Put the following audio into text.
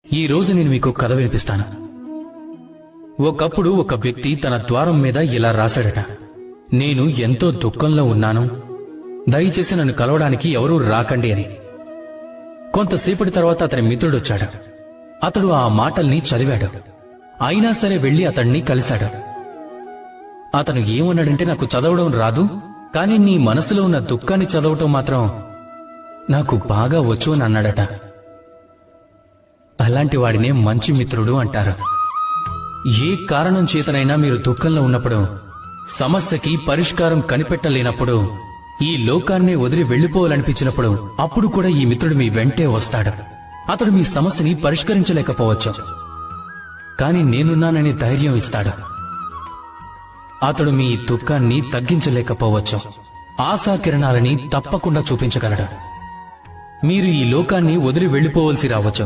ఈ రోజు నేను మీకు కథ వినిపిస్తాను. ఒకప్పుడు ఒక వ్యక్తి తన ద్వారం మీద ఇలా రాశాడట, నేను ఎంతో దుఃఖంలో ఉన్నాను, దయచేసి నన్ను కలవడానికి ఎవరూ రాకండి అని. కొంతసేపటి తర్వాత అతని మిత్రుడొచ్చాడు. అతడు ఆ మాటల్ని చదివాడు. అయినా సరే వెళ్లి అతన్ని కలిశాడు. అతను ఏమన్నాడంటే, నాకు చదవడం రాదు, కానీ నీ మనసులో ఉన్న దుఃఖాన్ని చదవటం మాత్రం నాకు బాగా వచ్చు అని అన్నాడట. అలాంటి వాడినే మంచి మిత్రుడు అంటారు. ఏ కారణం చేతనైనా మీరు దుఃఖంలో ఉన్నప్పుడు, సమస్యకి పరిష్కారం కనిపెట్టలేనప్పుడు, ఈ లోకాన్నే వదిలి వెళ్లిపోవాలనిపించినప్పుడు, అప్పుడు కూడా ఈ మిత్రుడు మీ వెంటే వస్తాడు. అతడు మీ సమస్యని పరిష్కరించలేకపోవచ్చు, కాని నేనున్నానని ధైర్యం ఇస్తాడు. అతడు మీ దుఃఖాన్ని తగ్గించలేకపోవచ్చు, ఆశాకిరణాలని తప్పకుండా చూపించగలడు. మీరు ఈ లోకాన్ని వదిలి వెళ్లిపోవలసి రావచ్చు.